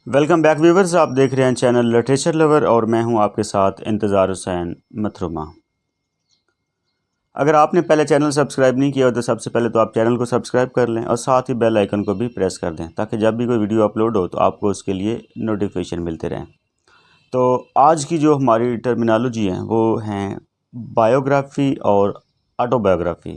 Welcome back viewers, आप देख रहे हैं चैनल लिटरेचर लवर और मैं हूं आपके साथ इंतज़ार हुसैन मथरुमा। अगर आपने पहले चैनल सब्सक्राइब नहीं किया हो तो सबसे पहले तो आप चैनल को सब्सक्राइब कर लें और साथ ही बेल आइकन को भी प्रेस कर दें ताकि जब भी कोई वीडियो अपलोड हो तो आपको उसके लिए नोटिफिकेशन मिलते रहें। तो आज की जो हमारी टर्मिनोलॉजी है वो हैं बायोग्राफ़ी और ऑटोबायोग्राफ़ी।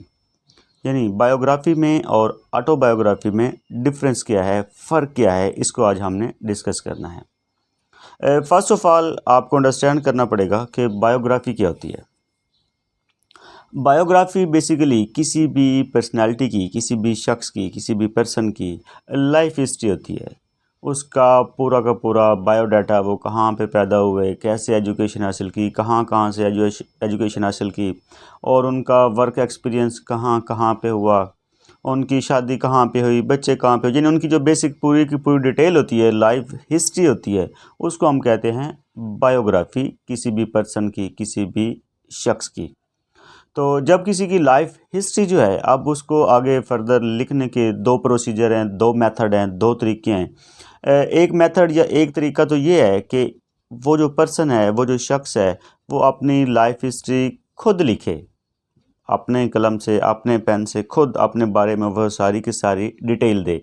यानी बायोग्राफ़ी में और ऑटोबायोग्राफ़ी में डिफरेंस क्या है, फ़र्क क्या है, इसको आज हमने डिस्कस करना है। फ़र्स्ट ऑफ़ ऑल आपको अंडरस्टैंड करना पड़ेगा कि बायोग्राफ़ी क्या होती है। बायोग्राफ़ी बेसिकली किसी भी पर्सनैलिटी की, किसी भी शख्स की, किसी भी पर्सन की लाइफ हिस्ट्री होती है। उसका पूरा का पूरा बायोडाटा, वो कहाँ पे पैदा हुए, कैसे एजुकेशन हासिल की, कहाँ कहाँ से एजुकेशन हासिल की और उनका वर्क एक्सपीरियंस कहाँ कहाँ पे हुआ, उनकी शादी कहाँ पे हुई, बच्चे कहाँ पे हुए, यानी उनकी जो बेसिक पूरी की पूरी डिटेल होती है, लाइफ हिस्ट्री होती है, उसको हम कहते हैं बायोग्राफ़ी किसी भी पर्सन की, किसी भी शख्स की। तो जब किसी की लाइफ हिस्ट्री जो है, अब उसको आगे फर्दर लिखने के दो प्रोसीजर हैं, दो मेथड हैं, दो तरीके हैं। एक मेथड या एक तरीका तो ये है कि वो जो पर्सन है, वो जो शख्स है, वो अपनी लाइफ हिस्ट्री खुद लिखे, अपने कलम से, अपने पेन से खुद अपने बारे में वह सारी की सारी डिटेल दे।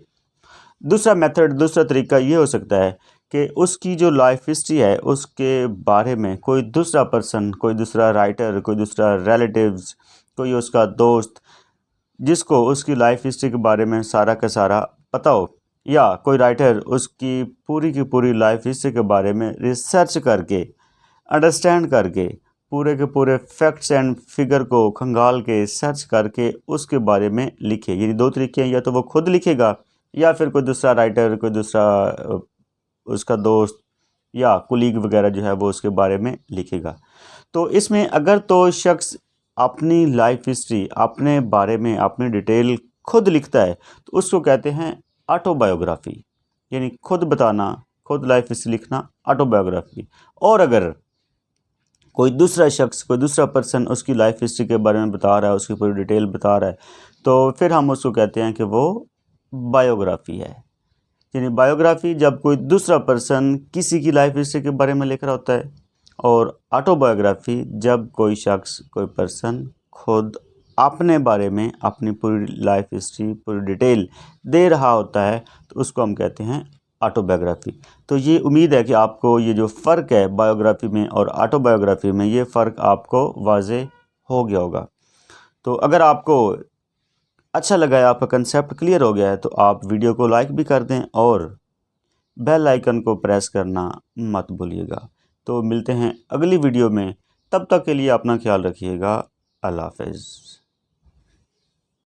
दूसरा मेथड, दूसरा तरीका ये हो सकता है कि उसकी जो लाइफ हिस्ट्री है उसके बारे में कोई दूसरा पर्सन, कोई दूसरा राइटर, कोई दूसरा रिलेटिव्स, कोई उसका दोस्त, जिसको उसकी लाइफ हिस्ट्री के बारे में सारा का सारा पता हो, या कोई राइटर उसकी पूरी की पूरी लाइफ हिस्ट्री के बारे में रिसर्च करके, अंडरस्टैंड करके, पूरे के पूरे फैक्ट्स एंड फिगर को खंगाल के सर्च करके उसके बारे में लिखे। ये दो तरीके हैं, या तो वो खुद लिखेगा या फिर कोई दूसरा राइटर, कोई दूसरा उसका दोस्त या कुलीग वगैरह जो है वो उसके बारे में लिखेगा। तो इसमें अगर तो शख्स अपनी लाइफ हिस्ट्री, अपने बारे में अपनी डिटेल खुद लिखता है तो उसको कहते हैं ऑटोबायोग्राफी, यानी खुद बताना, खुद लाइफ हिस्ट्री लिखना, ऑटोबायोग्राफी। और अगर कोई दूसरा शख्स, कोई दूसरा पर्सन उसकी लाइफ हिस्ट्री के बारे में बता रहा है, उसकी पूरी डिटेल बता रहा है, तो फिर हम उसको कहते हैं कि वो बायोग्राफी है। यानी बायोग्राफी जब कोई दूसरा पर्सन किसी की लाइफ हिस्ट्री के बारे में लिख रहा होता है, और ऑटोबायोग्राफी जब कोई शख्स, कोई पर्सन खुद अपने बारे में अपनी पूरी लाइफ हिस्ट्री, पूरी डिटेल दे रहा होता है, तो उसको हम कहते हैं ऑटोबायोग्राफी। तो ये उम्मीद है कि आपको ये जो फ़र्क है बायोग्राफी में और ऑटोबायोग्राफी में, ये फ़र्क आपको वाज़े हो गया होगा। तो अगर आपको अच्छा लगा है, आपका कंसेप्ट क्लियर हो गया है, तो आप वीडियो को लाइक भी कर दें और बेल आइकन को प्रेस करना मत भूलिएगा। तो मिलते हैं अगली वीडियो में, तब तक के लिए अपना ख्याल रखिएगा। अल्लाह हाफ़िज़।